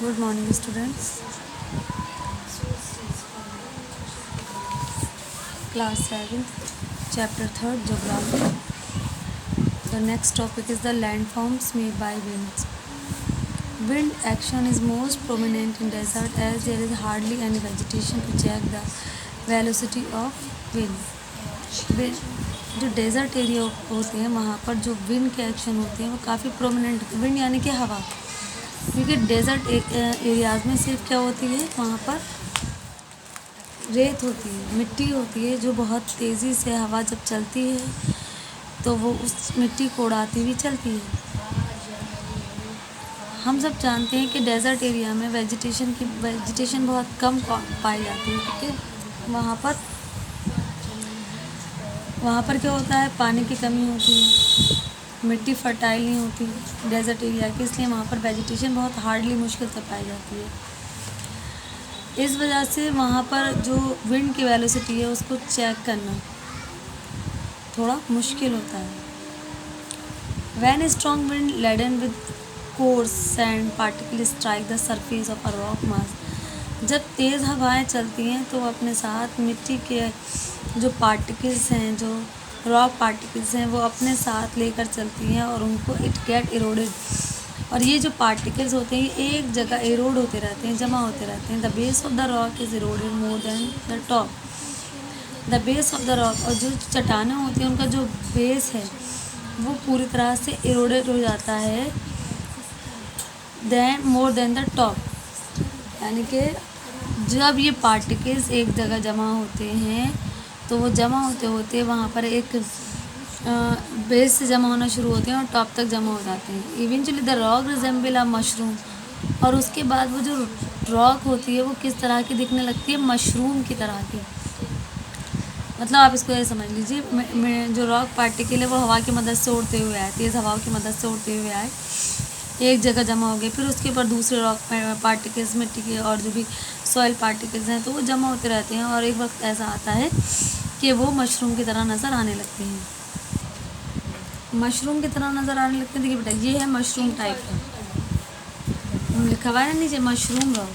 Good morning, students. Class 7th, Chapter 3rd, Geography. The next topic is the landforms made by winds. Wind action is most prominent in desert as there is hardly any vegetation to check the velocity of wind. जो desert area होते हैं वहाँ पर जो wind के action होते हैं वो काफ़ी प्रोमिनेंट, विंड यानी कि हवा, क्योंकि डेज़र्ट एरियाज़ में सिर्फ क्या होती है, वहाँ पर रेत होती है, मिट्टी होती है, जो बहुत तेज़ी से हवा जब चलती है तो वो उस मिट्टी को उड़ाती हुई चलती है। हम सब जानते हैं कि डेज़र्ट एरिया में वेजिटेशन बहुत कम पाई जाती है, क्योंकि वहाँ पर क्या होता है, पानी की कमी होती है, मिट्टी फर्टाइल नहीं होती डेज़र्ट एरिया की, इसलिए वहाँ पर वेजिटेशन बहुत हार्डली मुश्किल से पाई जाती है। इस वजह से वहाँ पर जो विंड की वेलोसिटी है उसको चेक करना थोड़ा मुश्किल होता है। When a strong wind laden with coarse sand particles strike the surface of a rock mass, जब तेज़ हवाएं चलती हैं तो वो अपने साथ मिट्टी के जो पार्टिकल्स हैं, जो रॉक पार्टिकल्स हैं, वो अपने साथ लेकर चलती हैं और उनको इट गेट इरोडेड। और ये जो पार्टिकल्स होते हैं ये एक जगह इरोड होते रहते हैं, जमा होते रहते हैं। The base of the rock is eroded more than the top. The base of the rock, और जो चट्टानें होती हैं उनका जो बेस है वो पूरी तरह से इरोडेड हो जाता है then more than the top. यानी कि जब ये पार्टिकल्स एक जगह जमा होते हैं तो वो जमा होते होते वहाँ पर एक बेस से जमा होना शुरू होते हैं और टॉप तक जमा हो जाते हैं। Eventually the rock resemble a mushroom, और उसके बाद वो जो रॉक होती है वो किस तरह की दिखने लगती है, मशरूम की तरह की। मतलब आप इसको ये समझ लीजिए, जो रॉक पार्टिकल है वो हवा की मदद से उड़ते हुए आए, तेज़ हवाओं की मदद से उड़ते हुए आए, एक जगह जमा हो गए, फिर उसके ऊपर दूसरे रॉक पार्टिकल्स, मिट्टी के और जो भी सॉइल पार्टिकल्स हैं तो वो जमा होते रहते हैं, और एक वक्त ऐसा आता है कि वो मशरूम की तरह नज़र आने लगते हैं। मशरूम की तरह नज़र आने लगते हैं। देखिए बेटा, ये है मशरूम टाइप का, लिखा हुआ है ना नीचे मशरूम रॉक।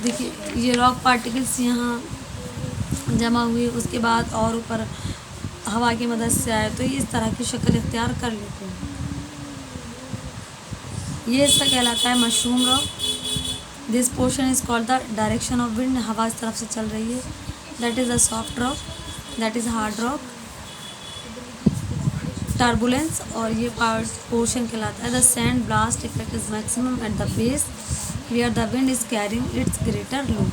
देखिए ये रॉक पार्टिकल्स यहाँ जमा हुए, उसके बाद और ऊपर हवा की मदद से आए तो ये इस तरह की शक्ल इख्तियार कर लेते हैं। ये इसका कहलाता है mushroom rock. This portion is called the direction of wind, हवा इस तरफ से चल रही है। That is a soft rock, that is hard rock, turbulence, और ये पोर्शन कहलाता है the sand blast effect is maximum at the base where the wind is carrying its greater load.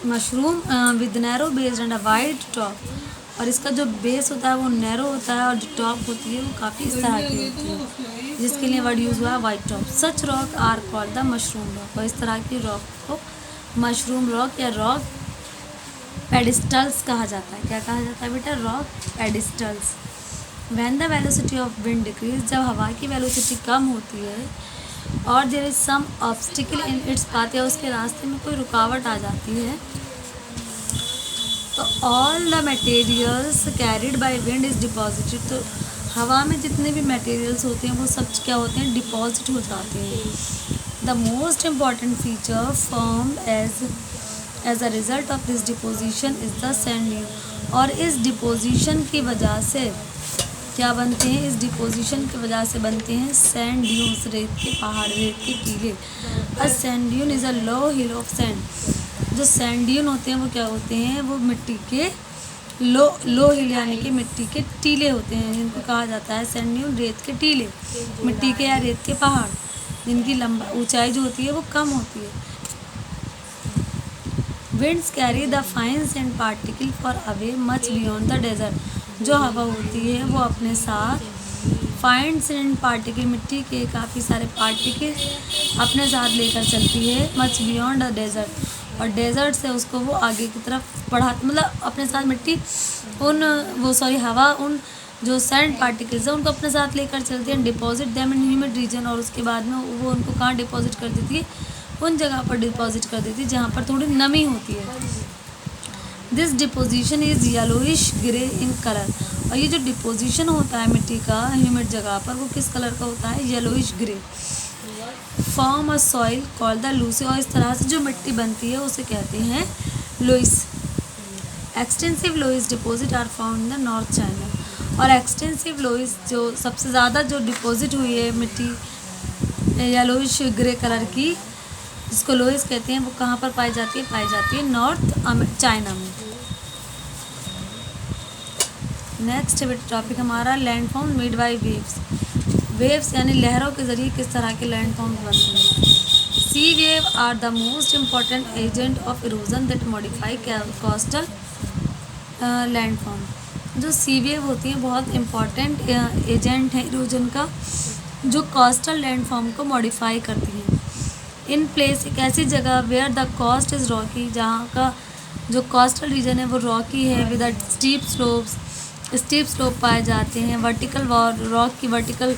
Mushroom with narrow base and a wide top, और इसका जो base होता है वो नैरो होता है और जो टॉप होती है वो काफ़ी इस तरह की होती है, जिसके लिए वर्ड यूज़ हुआ है wide top. Such rock are called the mushroom rock, और इस तरह की रॉक को मशरूम रॉक या रॉक पेडिस्टल्स कहा जाता है। क्या कहा जाता है बेटा? Rock pedestals. When the velocity of wind decreases, जब हवा की वेलोसिटी कम होती है और there is some obstacle in its path, या उसके रास्ते में कोई रुकावट आ जाती है, तो all the materials carried by wind is deposited, तो हवा में जितने भी मटेरियल्स होते हैं वो सब क्या होते हैं? डिपॉजिट हो जाते हैं। The most important feature formed as a result of this deposition is the sand dune, और इस डिपोजिशन की वजह से क्या बनते हैं? इस डिपोजिशन की वजह से बनते हैं सैंड ड्यून्स, रेत के पहाड़, रेत के टीले। अ sand dune is a low hill of sand. जो सैंड ड्यून होते हैं वो क्या होते हैं? वो मिट्टी के लो हिल यानी कि मिट्टी के टीले होते हैं, जिनको कहा जाता है सैंड ड्यून, रेत के टीले, मिट्टी के या रेत के पहाड़, जिनकी लंबा ऊंचाई जो होती है वो कम होती है। Winds carry the fine sand particle far away much beyond the desert. जो हवा होती है वो अपने साथ फाइन सैंड पार्टिकल, मिट्टी के काफ़ी सारे पार्टिकल अपने साथ लेकर चलती है मच बियॉन्ड द डेजर्ट, और डेजर्ट से उसको वो आगे की तरफ बढ़ा, मतलब अपने साथ मिट्टी हवा उन जो सैंड पार्टिकल्स हैं उनको अपने साथ लेकर चलती है। Deposit them in humid region, और उसके बाद में वो उनको कहाँ डिपॉजिट कर देती है? उन जगह पर डिपॉजिट कर देती है जहाँ पर थोड़ी नमी होती है। This deposition is yellowish grey in colour, और ये जो डिपोजिशन होता है मिट्टी का ह्यूमिड जगह पर, वो किस कलर का होता है? Yellowish grey. Form a soil called the Lucy, और इस तरह से जो मिट्टी बनती है उसे कहते हैं loess. Extensive loess deposit are found in the north China, और एक्सटेंसिव लुइस जो सबसे ज़्यादा जो डिपॉजिट हुई है मिट्टी येलोइश ग्रे कलर की, जिसको लुइस कहते हैं, वो कहाँ पर पाई जाती है? पाई जाती है नॉर्थ चाइना में। नेक्स्ट टॉपिक हमारा land form made by waves. Waves यानी लहरों के ज़रिए किस तरह के लैंड फॉर्म बनते हैं? Sea wave are the most important agent of erosion that modify coastal land form. जो सी वेव होती हैं बहुत इम्पॉर्टेंट एजेंट है इरोजन का, जो कोस्टल लैंड फॉर्म को मॉडिफाई करती हैं। इन प्लेस एक ऐसी जगह where the coast is rocky, जहाँ का जो कोस्टल रीजन है वो रॉकी है, with steep slopes, steep slope पाए जाते हैं। वर्टिकल वॉल रॉक की वर्टिकल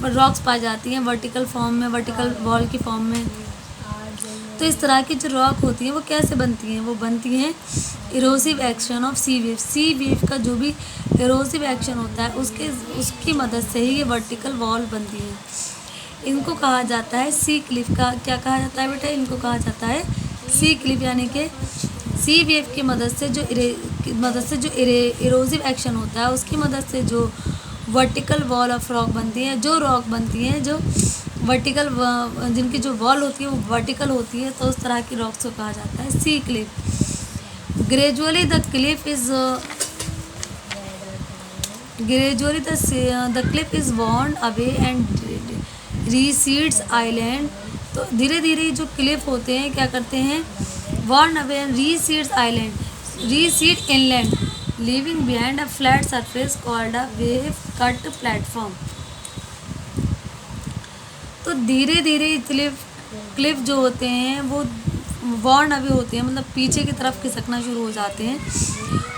रॉक्स पाई जाती हैं वर्टिकल फॉर्म में, वर्टिकल वॉल की फॉर्म में। तो इस तरह की जो रॉक होती हैं वो कैसे बनती हैं? वो बनती हैं erosive action of sea wave. Sea wave का जो भी इरोसिव एक्शन होता है उसकी मदद से ही ये वर्टिकल वॉल बनती है। इनको कहा जाता है सी क्लिफ। का क्या कहा जाता है बेटा? इनको कहा जाता है सी क्लिफ, यानी कि सी वेव की मदद से जो इरोसिव एक्शन होता है उसकी मदद से जो वर्टिकल वॉल ऑफ रॉक बनती है, जो रॉक बनती है जो वर्टिकल, जिनकी जो वॉल होती है वो वर्टिकल होती है, तो उस तरह की रॉक्स को कहा जाता है sea cliff. Gradually the cliff is worn away and recedes island. तो धीरे धीरे जो क्लिफ होते हैं क्या करते हैं? worn away and recede inland, leaving behind a flat surface called a wave cut platform। तो धीरे धीरे क्लिफ जो होते हैं वो वॉर्न अवे होते हैं, मतलब पीछे की तरफ खिसकना शुरू हो जाते हैं,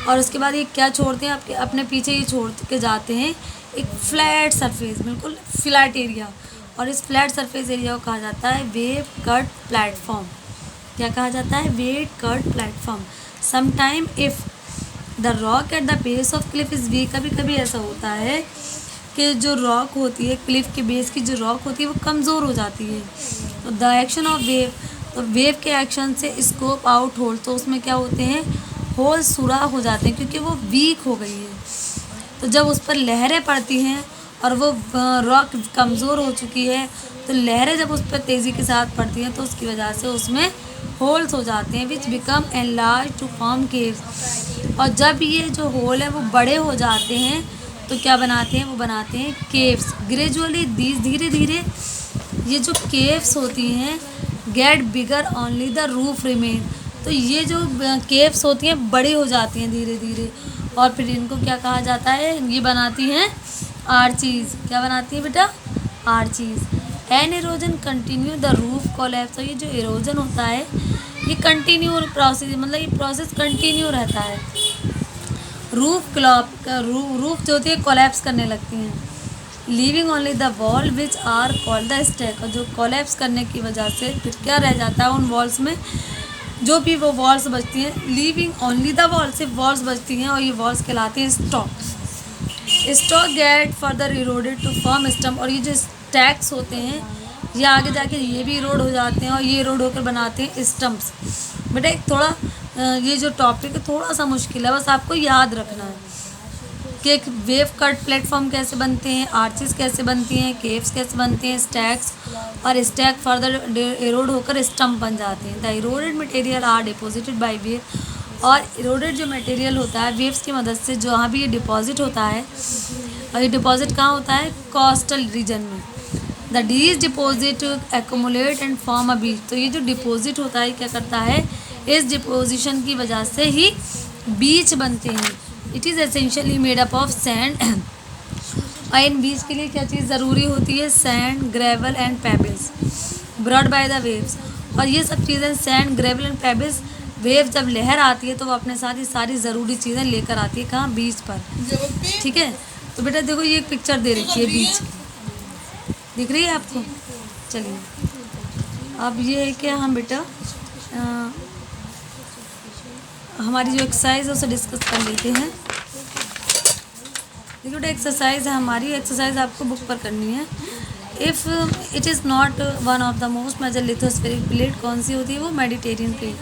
और उसके बाद ये क्या छोड़ते हैं? आपके अपने पीछे ये छोड़ के जाते हैं एक फ्लैट सरफेस, बिल्कुल फ्लैट एरिया, और इस फ्लैट सरफेस एरिया को कहा जाता है वेव कट प्लेटफॉर्म। क्या कहा जाता है? Wave cut platform. Sometime if the rock eight the base of Cliff is week, कभी कभी ऐसा होता है कि जो रॉक होती है क्लिफ के बेस की जो रॉक होती है वो कमज़ोर हो जाती है। तो द एक्शन ऑफ वेव, तो वेव के एक्शन से स्कोप आउट होल, तो उसमें क्या होते हैं? होल सुराख हो जाते हैं क्योंकि वो वीक हो गई है। तो जब उस पर लहरें पड़ती हैं और वो रॉक कमज़ोर हो चुकी है, तो लहरें जब उस पर तेज़ी के साथ पड़ती हैं तो उसकी वजह से उसमें होल्स हो जाते हैं, which become enlarge to form caves. और जब ये जो होल है वो बड़े हो जाते हैं तो क्या बनाते हैं? वो बनाते हैं केव्स। ग्रेजुअली धीरे धीरे ये जो केव्स होती हैं gate bigger only the roof remain, तो ये जो केव्स होती हैं बड़ी हो जाती हैं धीरे धीरे, और फिर इनको क्या कहा जाता है? ये बनाती हैं आर्चीज़। क्या बनाती है बेटा? Arches. And erosion continue the roof collapse, तो ये जो इरोजन होता है ये कंटिन्यू प्रोसेस, मतलब ये प्रोसेस कंटिन्यू रहता है। रूफ जो होती है कोलैप्स करने लगती हैं, leaving only the wall which are called the stack, और जो कोलैप्स करने की वजह से फिर क्या रह जाता है? उन वॉल्स में जो भी वो वॉल्स बचती हैं, लीविंग ओनली द वॉल, सिर्फ वॉल्स बचती हैं, और ये वॉल्स कहलाती हैं stack get further eroded to form stump, और ये जो स्टैक्स होते हैं ये आगे जाके ये भी इरोड हो जाते हैं और ये इरोड होकर बनाते हैं स्टम्प्स। बेटा एक थोड़ा ये जो टॉपिक है थोड़ा सा मुश्किल है, बस आपको याद रखना है कि एक वेव कट प्लेटफॉर्म कैसे बनते हैं, आर्चेस कैसे बनती हैं, केव्स कैसे बनते हैं, स्टैक्स, और स्टैक फर्दर इरोड होकर स्टम्प बन जाते हैं। The eroded material are deposited by wave, और इरोडेड जो मटेरियल होता है वेव्स की मदद से जहाँ भी ये डिपॉजिट होता है, और ये डिपॉजिट कहाँ होता है? कोस्टल रीजन में। The these deposit accumulate and form a beach, तो ये जो डिपॉजिट होता है क्या करता है? इस डिपोजिशन की वजह से ही बीच बनते हैं। It is essentially made up of sand, और इन बीच के लिए क्या चीज़ ज़रूरी होती है? Sand, gravel and pebbles brought by the waves. और ये सब चीज़ें sand, gravel and pebbles, wave जब लहर आती है तो वो अपने साथ ही सारी ज़रूरी चीज़ें लेकर आती है। कहाँ? बीच पर। ठीक है, तो बेटा देखो ये एक पिक्चर दे रखी है बीच की, दिख रही है आपको? चलिए अब ये है कि हम बेटा हमारी जो एक्सरसाइज है उसे डिस्कस कर लेते हैं। देखिए बेटा एक्सरसाइज है हमारी, एक्सरसाइज आपको बुक पर करनी है। If it is not one of the most major lithospheric plate कौन सी होती है? वो मेडिटेरियन प्लेट।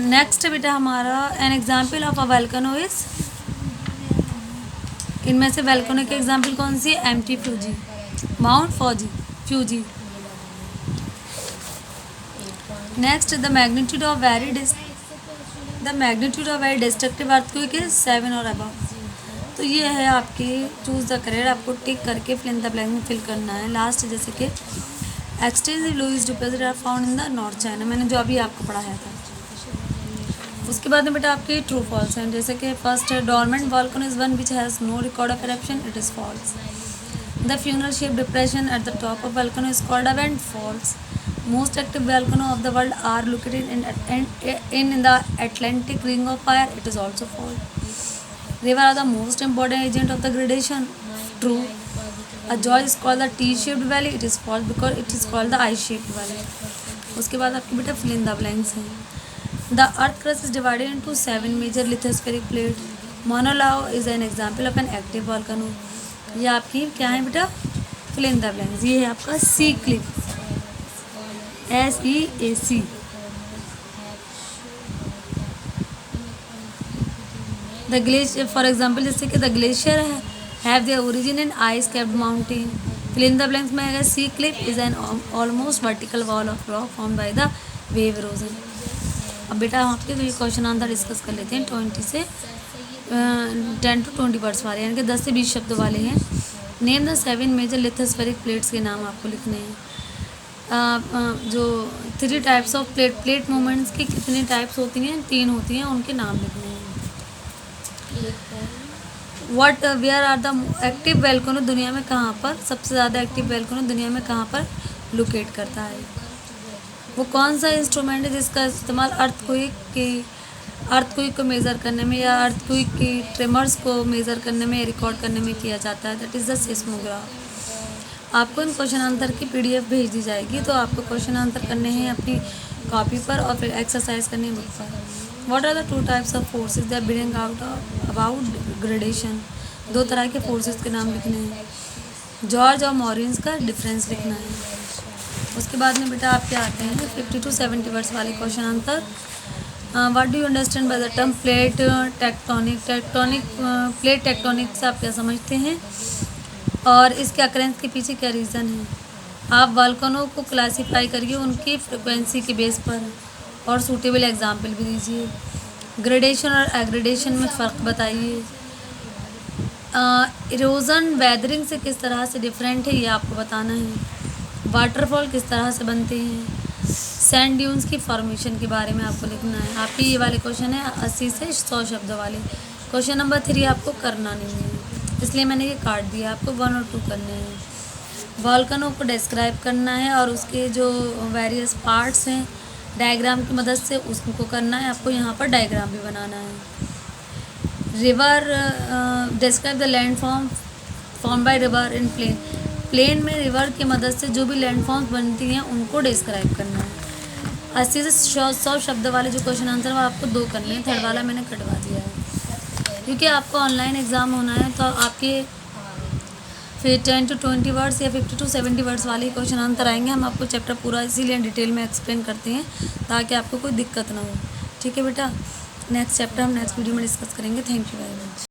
नेक्स्ट बेटा हमारा an example of a volcano is, इनमें से वोल्केनो के एग्जाम्पल कौन सी है? M T Fuji, mount Fuji. Next the magnitude of very destructive earthquake is 7 और अबव। तो ये है आपके चूज द करेक्ट, आपको टिक करके फिल इन द ब्लैंक में फिल करना है। लास्ट जैसे कि extensive loess deposit are found in the north China, मैंने जो अभी आपको पढ़ाया था। उसके बाद में बेटा आपके ट्रू फॉल्स हैं, जैसे कि फर्स्ट है dormant volcano is one which has no record of eruption, it is false. The funnel shape depression at the top of volcano is called a vent, false. Most active volcanoes of the world are located in the Atlantic Ring of Fire. It is also false. Rivers are the most important agent of the gradation. True. A gorge is called the T-shaped valley. It is false because it is called the I-shaped valley. उसके बाद आपके बेटा fill in the blanks हैं. The earth crust is divided into 7 major lithospheric plates. Mauna Loa is an example of an active volcano. ये आपकी क्या है बेटा? fill in the blanks. ये है आपका Sea Cliff, SEAC। The glacier for example, जैसे कि the glacier have their origin in ice capped mountain. Fill in the blanks में आएगा sea cliff is an almost vertical wall of rock formed by the wave erosion. अब बेटा आपके तो ये question answer discuss कर लेते हैं। 20 से 10 to 20 वर्ड्स वाले, यानी कि 10 से 20 शब्द वाले हैं। Name the 7 major lithospheric plates के नाम आपको लिखने हैं। जो 3 टाइप्स ऑफ प्लेट मूवमेंट्स की कितनी टाइप्स होती हैं? 3 होती हैं, उनके नाम लिखने हैं। What where are the active volcano, दुनिया में कहाँ पर सबसे ज़्यादा एक्टिव वोल्केनो दुनिया में कहाँ पर लोकेट करता है? वो कौन सा इंस्ट्रूमेंट है जिसका इस्तेमाल अर्थक्वेक को मेज़र करने में या अर्थक्वेक की ट्रेमर्स को मेज़र करने में, रिकॉर्ड करने में किया जाता है? That is the seismograph. आपको इन क्वेश्चन आंसर की PDF भेज दी जाएगी, तो आपको क्वेश्चन आंसर करने हैं अपनी कॉपी पर और फिर एक्सरसाइज करनी है बुक पर। What are the 2 types of forces that bring out about gradation, 2 तरह के फोर्सेस के नाम लिखने हैं। जॉर्ज और मॉरिन्स का डिफरेंस लिखना है। उसके बाद में बेटा आपके आते हैं 50 to 70 वर्ड्स वाले question answer. What do you understand by the term plate tectonic? Plate tectonic से आप क्या समझते हैं और इसके अकरेंस के पीछे क्या रीज़न है? आप वोल्केनो को क्लासीफाई करिए उनकी फ्रिक्वेंसी के बेस पर और सूटेबल एग्जाम्पल भी दीजिए। ग्रेडेशन और एग्रेडेशन में फ़र्क बताइए। इरोजन वेदरिंग से किस तरह से डिफरेंट है, ये आपको बताना है। वाटरफॉल किस तरह से बनते हैं। सैंड ड्यून्स की फॉर्मेशन के बारे में आपको लिखना है। आपके ये वाले क्वेश्चन है 80 से 100 शब्द वाले। क्वेश्चन नंबर 3 आपको करना नहीं है, इसलिए मैंने ये काट दिया। आपको 1 और 2 करने हैं। वोल्केनो को डिस्क्राइब करना है और उसके जो वेरियस पार्ट्स हैं डायग्राम की मदद से उसको करना है। आपको यहाँ पर डायग्राम भी बनाना है। River describe the land form by river in plain. Plain में रिवर की मदद से जो भी लैंड फॉर्म्स बनती हैं उनको डिस्क्राइब करना है। 80 से 100 शब्द वाले जो क्वेश्चन आंसर वो आपको 2 करने हैं। थर्ड वाला मैंने कटवा दिया है क्योंकि आपको ऑनलाइन एग्ज़ाम होना है, तो आपके फिर 10 to 20 वर्ड्स या 50 to 70 वर्ड्स वाले क्वेश्चन आंसर आएंगे। हम आपको चैप्टर पूरा इसीलिए डिटेल में एक्सप्लेन करते हैं ताकि आपको कोई दिक्कत ना हो। ठीक है बेटा, नेक्स्ट चैप्टर हम नेक्स्ट वीडियो में डिस्कस करेंगे। Thank you very much.